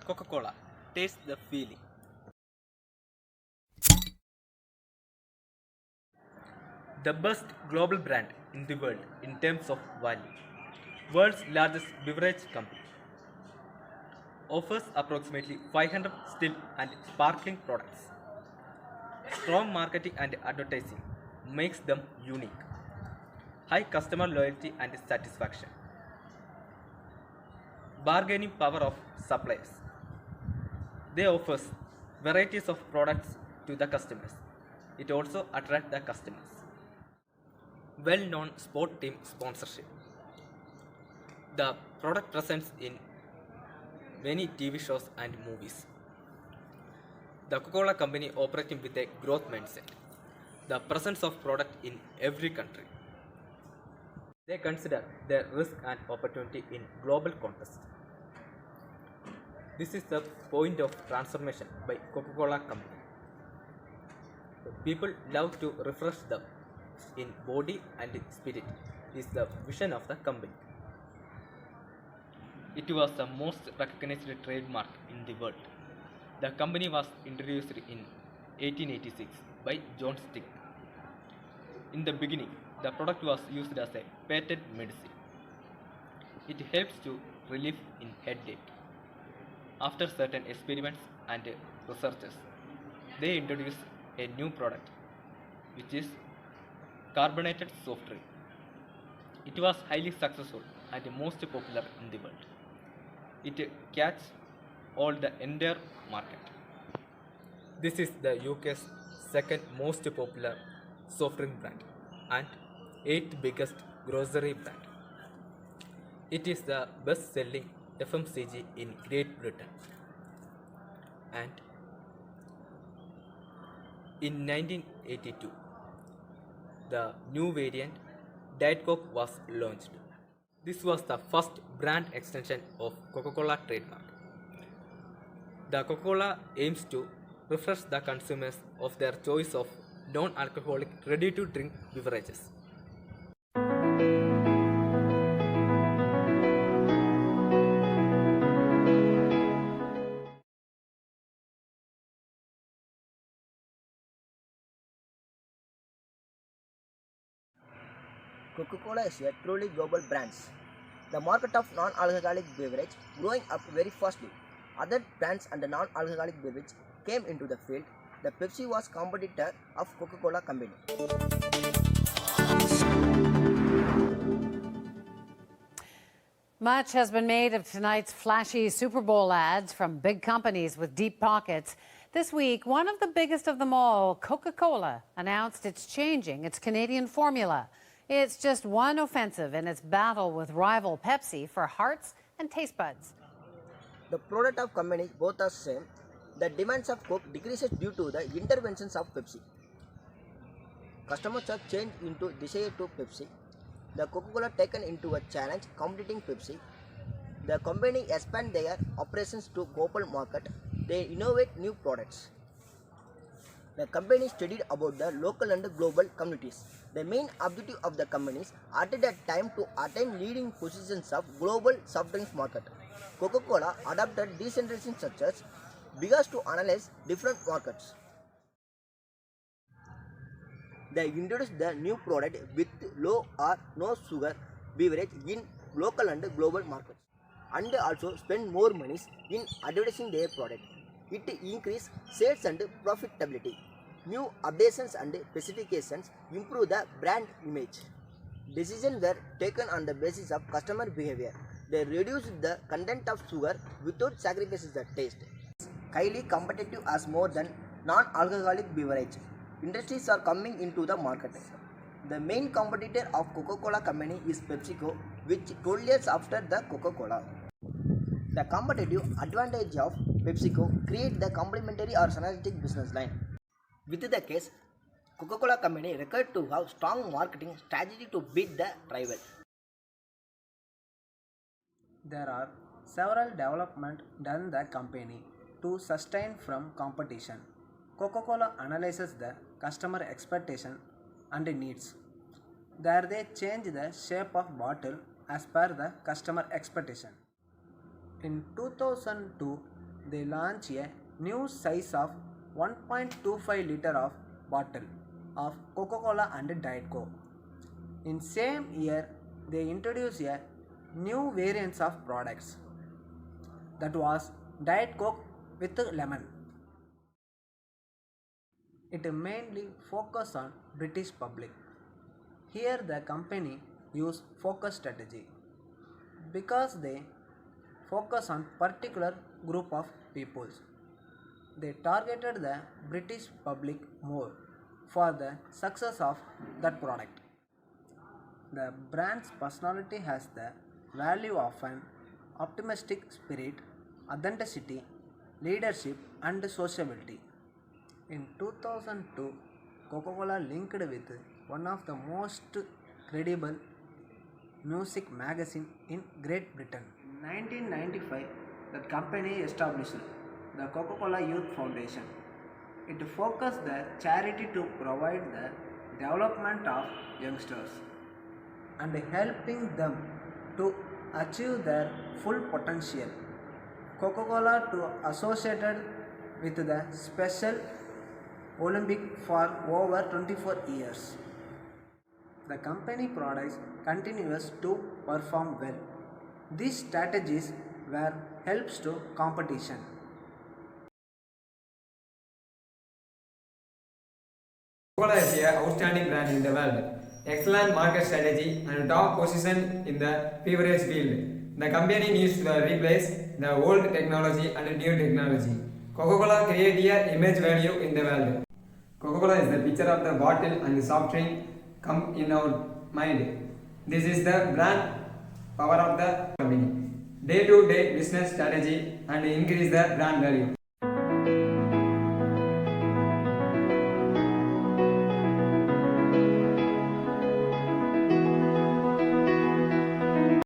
Coca-Cola. Taste the feeling. The best global brand in the world in terms of value. World's largest beverage company. Offers approximately 500 still and sparkling products. Strong marketing and advertising makes them unique. High customer loyalty and satisfaction. Bargaining power of suppliers. They offers varieties of products to the customers. It also attracts the customers. Well-known sport team sponsorship. The product presents in many TV shows and movies. The Coca-Cola company operating with a growth mindset. The presence of product in every country. They consider their risk and opportunity in global context. This is the point of transformation by Coca-Cola company. People love to refresh them in body and spirit is the vision of the company. It was the most recognized trademark in the world. The company was introduced in 1886 by John Stick. In the beginning, the product was used as a patent medicine. It helps to relieve in headache. After certain experiments and researches, they introduced a new product, which is carbonated soft drink. It was highly successful and most popular in the world. It catches all the entire market. This is the UK's second most popular soft drink brand and eighth biggest grocery brand. It is the best selling FMCG in Great Britain. And in 1982, the new variant Diet Coke was launched. This was the first brand extension of Coca-Cola trademark. The Coca-Cola aims to refresh the consumers of their choice of non-alcoholic ready-to-drink beverages. Coca-Cola is a truly global brand. The market of non-alcoholic beverage growing up very fastly. Other brands and non-alcoholic beverage came into the field. The Pepsi was competitor of Coca-Cola company. Much has been made of tonight's flashy Super Bowl ads from big companies with deep pockets. This week, one of the biggest of them all, Coca-Cola, announced it's changing its Canadian formula. It's just one offensive in its battle with rival Pepsi for hearts and taste buds. The product of companies both are same. The demands of Coke decreases due to the interventions of Pepsi. Customers have changed into desire to Pepsi. The Coca-Cola taken into a challenge competing Pepsi. The company expand their operations to global market. They innovate new products. The company studied about the local and global communities. The main objective of the company is at that time to attain leading positions of global soft drinks market. Coca-Cola adopted decentralization structures because to analyze different markets. They introduced the new product with low or no sugar beverage in local and global markets, and also spend more money in advertising their product. It increased sales and profitability. New updates and specifications improve the brand image. Decisions were taken on the basis of customer behavior. They reduced the content of sugar without sacrificing the taste. Highly competitive as more than non-alcoholic beverage. Industries are coming into the market. The main competitor of Coca-Cola company is PepsiCo, which 12 years after the Coca-Cola. The competitive advantage of PepsiCo create the complementary or synergistic business line. With the case, Coca-Cola company required to have strong marketing strategy to beat the rival. There are several developments done the company to sustain from competition. Coca-Cola analyzes the customer expectation and needs. There they change the shape of bottle as per the customer expectation. In 2002, they launch a new size of 1.25 liter of bottle of Coca-Cola and Diet Coke. In same year, they introduce a new variants of products, that was Diet Coke with lemon. It mainly focus on British public. Here the company use focus strategy because they focus on particular group of peoples. They targeted the British public more for the success of that product. The brand's personality has the value of an optimistic spirit, authenticity, leadership, and sociability. In 2002, Coca-Cola linked with one of the most credible music magazine in Great Britain. In 1995, the company established the Coca-Cola Youth Foundation. It focused the charity to provide the development of youngsters and helping them to achieve their full potential. Coca-Cola to associated with the Special Olympic for over 24 years. The company products continues to perform well. These strategies were helps to competition. Coca-Cola is an outstanding brand in the world. Excellent market strategy and top position in the beverage field. The company needs to replace the old technology and new technology. Coca-Cola creates an image value in the world. Coca-Cola is the picture of the bottle and the soft drink come in our mind. This is the brand power of the company. Day-to-day business strategy and increase the brand value.